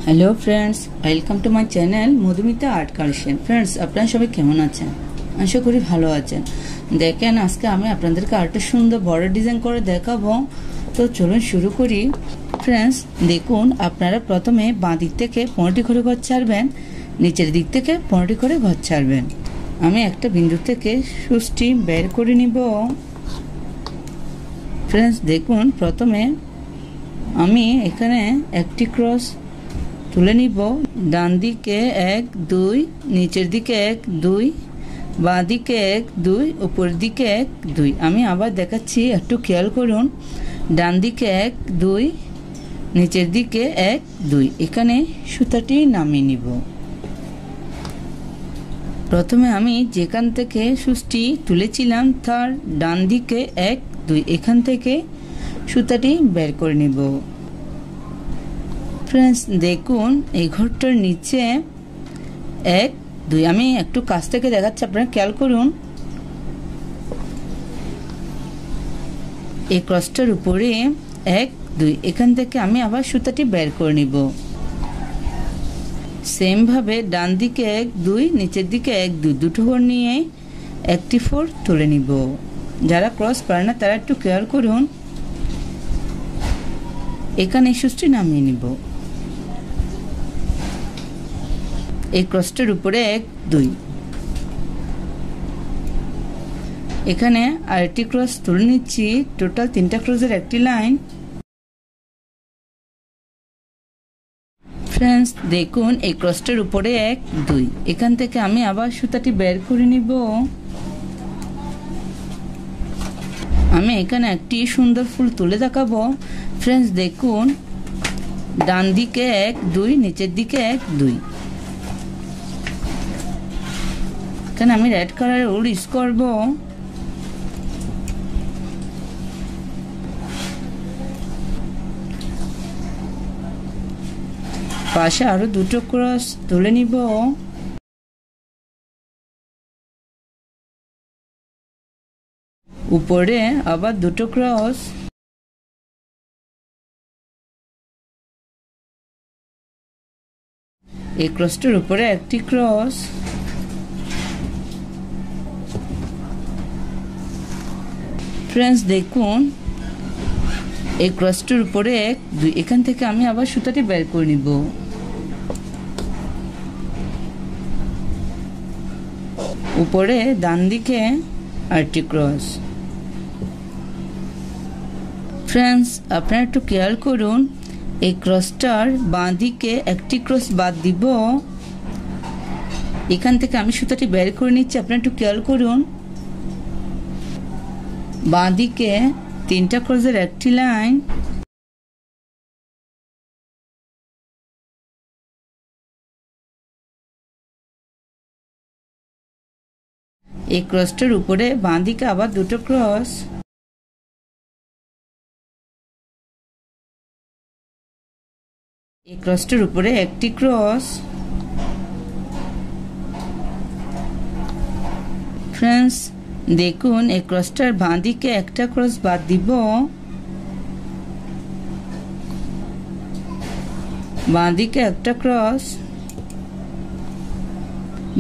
Hello friends, welcome to my channel Madhumita art collection. Friends, আপনারা সবাই কেমন আছেন? আশা করি ভালো আছেন। দেখেন, আজকে আমি আপনাদেরকে আরেকটা সুন্দর বর্ডার ডিজাইন করে দেখাবো। তো চলুন শুরু করি। ফ্রেন্ডস, দেখুন, আপনারা প্রথমে বাঁ দিক থেকে 15টি করে ঘর ছাড়বেন, নিচের দিক থেকে 15টি করে ঘর ছাড়বেন। আমি একটা বিন্দু থেকে সুচটি বের করে নিব। ফ্রেন্ডস, দেখুন, প্রথমে আমি এখানে একটি ক্রস তুলে নিব। ডান দিকে 1 2, নিচের দিকে 1 2, বাঁ দিকে 1 2, উপর দিকে 1 2। আমি আবার দেখাচ্ছি, একটু খেয়াল করুন। ডান দিকে 1 2, নিচের দিকে 1 2। এখানে সুতাটি নামিয়ে নিব। প্রথমে আমি যেখান থেকে সুচটি তুলেছিলাম তার ডান দিকে 1 2, এখান থেকে সুতাটি বের করে নিব। ফ্রেন্ডস, দেখুন, এই ঘরটার নিচে 1 2। আমি একটু কাছ থেকে দেখাচ্ছি, আপনারা খেয়াল করুন। এই ক্রসটার উপরে 1 2, এখান থেকে আমি আবার সুতাটি বের করে নিব। সেম ভাবে ডান দিকে 1 2, নিচের দিকে 1 2, দুটো ঘর নিয়ে একটি 4 তুলে নিব। যারা ক্রস পারে না তারা একটু খেয়াল করুন। এখানে সুচটি নামিয়ে নিব। এই ক্রসটার উপরে 1 2, এখানে আরেকটি ক্রস তুলে নিচ্ছি। টোটাল 3টা ক্রসের একটি লাইন। ফ্রেন্ডস, দেখুন, এই ক্রসটার উপরে 1 2, এখান থেকে আমি আবার সুতাটি বের করে নিব। আমি এখানে একটি সুন্দর ফুল তুলে দেখাবো। ফ্রেন্ডস, দেখুন, ডান দিকে 1 2, নিচের দিকে 1 2। এখানে আমি রেড কালারের উল ইউজ করব। পাশে আরো দুটো ক্রস তুলে নিব। উপরে আবার দুটো ক্রস। এই ক্রসটার উপরে একটি ক্রস। ফ্রেন্ডস, দেখুন, এই ক্রসটার উপরে 1 2, এখান থেকে আমি আবার সুতাটি বের করে নিব। উপরে ডান দিকে আরেকটি ক্রস। ফ্রেন্ডস, আপনারা একটু খেয়াল করুন। এই ক্রসটার বাঁ দিকে একটি ক্রস বাদ দিব। এখান থেকে আমি সুতাটি বের করে নিচ্ছি, আপনারা একটু খেয়াল করুন। বাঁ দিকে 3টা ক্রসের একটি লাইন। এই ক্রসটার উপরে বাঁ দিকে আবার দুটো ক্রস। এই ক্রসটার উপরে একটি ক্রস। ফ্রেন্ডস, দেখুন, এই ক্রসটার বাঁ দিকে একটা ক্রস বাদ দিব। বাঁ দিকে একটা ক্রস।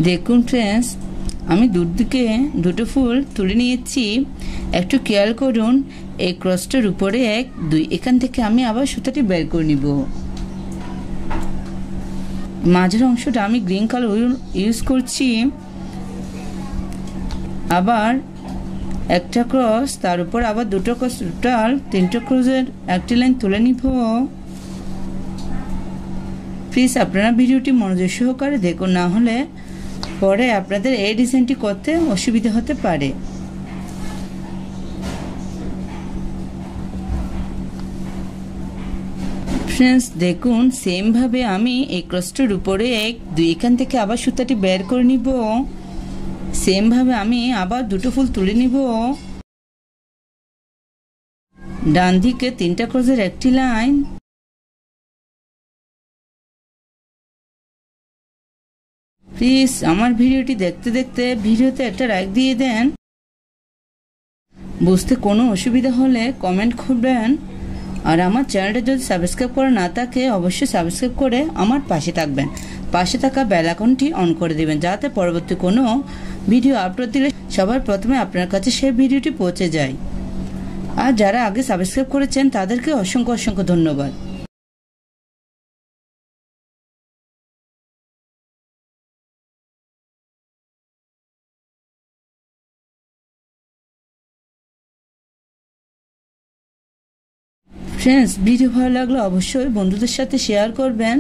দেখুন ফ্রেন্ডস, আমি দুদিকে দুটো ফুল তুলে নিয়েছি। একটু খেয়াল করুন। এই ক্রসটার উপরে 1 2, এখান থেকে আমি আবার সুতাটি বের করে নিব। মাঝের অংশটা আমি গ্রিন কালার ইউজ করছি। আবার একটা ক্রস, তার উপর আবার দুটো ক্রস, টোটাল 3টা ক্রসের একটি লাইন তুলে নিব। প্লিজ আপনারা ভিডিওটি মনোযোগ সহকারে দেখুন, না হলে পরে আপনাদের এই ডিজাইনটি করতে অসুবিধা হতে পারে। ফ্রেন্ডস, দেখুন, সেম ভাবে আমি এই ক্রসটার উপরে 1 2, এখান থেকে আবার সুতাটি বের করে নিব। সেম ভাবে আমি আবার দুটো ফুল তুলে নিব। ডান দিকে 3টা ক্রসের একটি লাইন। প্লিজ আমার ভিডিওটি দেখতে দেখতে ভিডিওতে একটা লাইক দিয়ে দেন। বুঝতে কোনো অসুবিধা হলে কমেন্ট করবেন। আর আমার চ্যানেলটা যদি সাবস্ক্রাইব করা না থাকে অবশ্যই সাবস্ক্রাইব করে আমার পাশে থাকবেন। পাশে থাকা বেল আইকনটি অন করে দিবেন, যাতে পরবর্তী কোনো ভিডিও আপলোড দিলে সবার প্রথমে আপনার কাছে সেই ভিডিওটি পৌঁছে যায়। আর যারা আগে সাবস্ক্রাইব করেছেন তাদেরকে অসংখ্য অসংখ্য ধন্যবাদ। ফ্রেন্ডস, ভিডিও ভালো লাগলে অবশ্যই বন্ধুদের সাথে শেয়ার করবেন।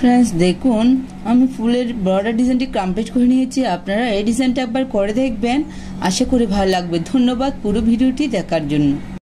ফ্রেন্ডস, দেখুন আমি ফুলের বর্ডার ডিজাইনটি কমপ্লিট করে নিয়েছি। আপনারা এই ডিজাইনটা একবার করে দেখবেন, আশা করি ভালো লাগবে। ধন্যবাদ পুরো ভিডিওটি দেখার জন্য।